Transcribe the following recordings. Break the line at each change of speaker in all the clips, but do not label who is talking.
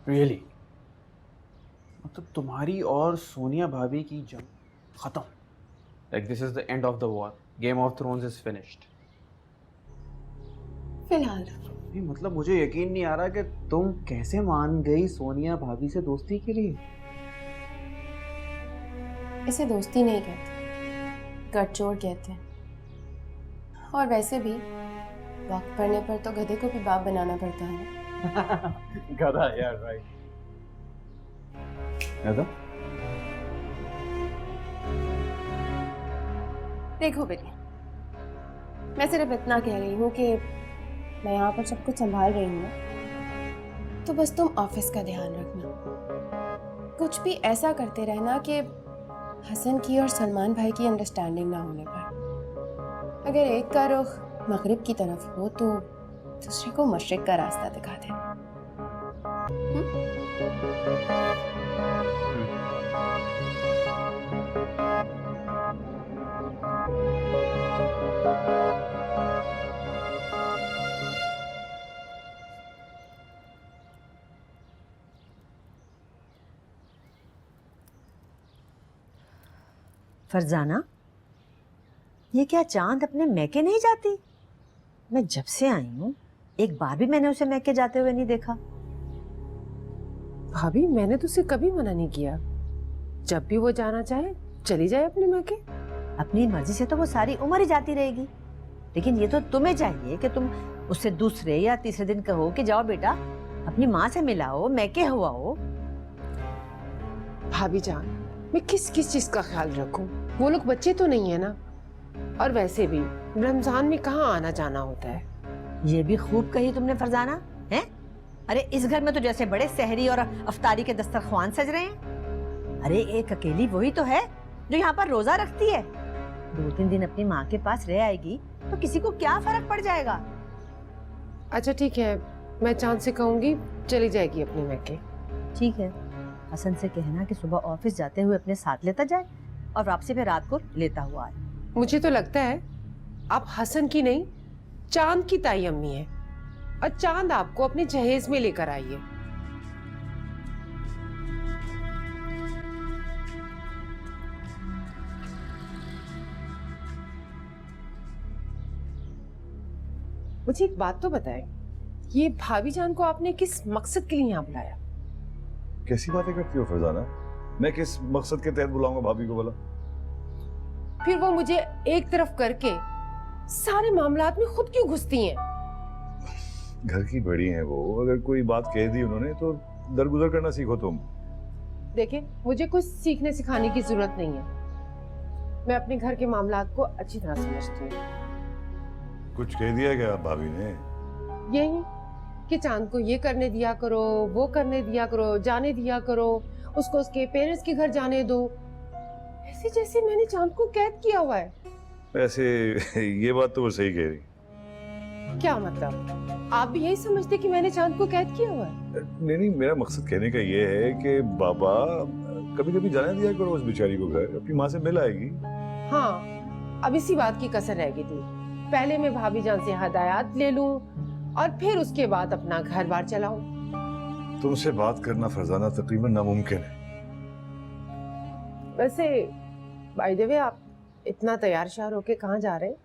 Really? मतलब तुम्हारी और सोनिया भाभी की जंग खत्म? Like this is the end of the war, game of thrones is finished?
फिलहाल
नहीं मतलब मुझे यकीन नहीं आ रहा कि तुम कैसे मान गई सोनिया भाभी से दोस्ती के लिए।
इसे दोस्ती नहीं कहते, गठजोड़ कहते हैं। और वैसे भी वक्त पड़ने पर तो गधे को भी बाप बनाना पड़ता है।
गधा यार, राइट। गधा?
देखो बेटी, मैं सिर्फ इतना कह रही हूँ कि मैं यहाँ पर सब कुछ संभाल रही हूँ ना, तो बस तुम ऑफिस का ध्यान रखना। कुछ भी ऐसा करते रहना कि हसन की और सलमान भाई की अंडरस्टैंडिंग ना होने पर अगर एक का रुख मगरिब की तरफ हो तो दूसरे को मशरिक का रास्ता दिखा दे।
फरजाना, ये क्या चांद अपने मैके नहीं जाती? मैं जब से आई हूँ एक बार भी मैंने उसे मैके जाते हुए नहीं देखा।
भाभी, मैंने तो उसे कभी मना नहीं किया। जब भी वो जाना चाहे चली जाए अपने मैके।
अपनी मर्जी से तो वो सारी उम्र ही जाती रहेगी, लेकिन ये तो तुम्हें चाहिए कि तुम उससे दूसरे या तीसरे दिन कहो कि जाओ बेटा अपनी माँ से मिलाओ, मैके हुआ हो।
भाभी जान, मैं किस किस चीज का ख्याल रखूं? वो लोग बच्चे तो नहीं है ना। और वैसे भी रमजान में कहाँ आना जाना होता है।
ये भी खूब कही तुमने फरजाना, है? अरे इस घर में तो जैसे बड़े सहरी और अफ्तारी के दस्तरख्वान सज रहे हैं। अरे एक अकेली वही तो है जो यहाँ पर रोजा रखती है। 2-3 दिन अपनी माँ के पास रह आएगी तो किसी को क्या फर्क पड़ जाएगा।
अच्छा ठीक है, मैं चांद से कहूंगी चली जाएगी अपने मैके।
ठीक है, हसन से कहना कि सुबह ऑफिस जाते हुए अपने साथ लेता जाए और वापसी पे रात को लेता हुआ आए।
मुझे तो लगता है आप हसन की नहीं, चांद की ताई अम्मी है और चांद आपको अपने जहेज में लेकर आई है। मुझे एक बात तो बताएं, ये भाभी जान को आपने किस मकसद के लिए यहाँ बुलाया?
कैसी बातें करती हो फरजाना? मैं किस मकसद के तहत बुलाऊंगा भाभी को भला?
फिर वो मुझे एक तरफ करके सारे मामलात में खुद क्यों घुसती हैं?
घर की बड़ी हैं वो, अगर कोई बात कह दी उन्होंने तो दरगुजर करना सीखो तुम।
देखिए, मुझे कुछ सीखने सिखाने की जरूरत नहीं है। मैं अपने घर के मामलात को अच्छी तरह समझती हूँ।
कुछ कह दिया क्या भाभी ने?
यही कि चांद को ये करने दिया करो, वो करने दिया करो, जाने दिया करो, उसको उसके पेरेंट्स के घर जाने दो, ऐसे जैसे मैंने चांद को कैद किया हुआ है।
वैसे ये बात तो वो सही कह रही।
क्या मतलब, आप भी यही समझते कि मैंने चांद को कैद किया हुआ है?
नहीं नहीं, मेरा मकसद कहने का ये है कि बाबा कभी कभी जाने दिया करो उस बेचारी को घर, अपनी माँ से मिल आएगी।
हाँ, अब इसी बात की कसर रह गई थी। पहले मैं भाभी जान से हदायत ले लूं और फिर उसके बाद अपना घर बार चलाऊं।
तुमसे बात करना फरजाना तकरीबन नामुमकिन है।
वैसे बाय द वे, आप इतना तैयार शार होके कहाँ जा रहे हैं?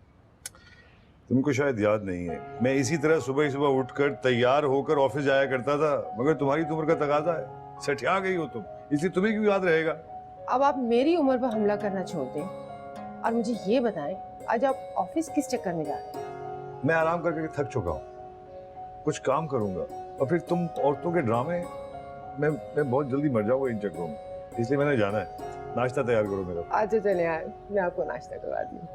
तुमको शायद याद नहीं है, मैं इसी तरह सुबह सुबह उठकर तैयार होकर ऑफिस जाया करता था, मगर तुम्हारी तो उम्र का तकाजा है, सठिया गई हो तुम, इसलिए तुम्हें क्यों याद रहेगा?
अब आप मेरी उम्र पर हमला करना छोड़ दें और मुझे ये बताएं, आज आप ऑफिस किस चक्कर में जा रहे हैं?
मैं आराम करके थक चुका हूँ, कुछ काम करूंगा और फिर तुम औरतों के ड्रामे, मैं बहुत जल्दी मर जाऊंगा इन चक्करों में, इसलिए मैंने जाना है। नाश्ता तैयार करो मेरा।
आज चले आए, मैं आपको नाश्ता करवा दूं।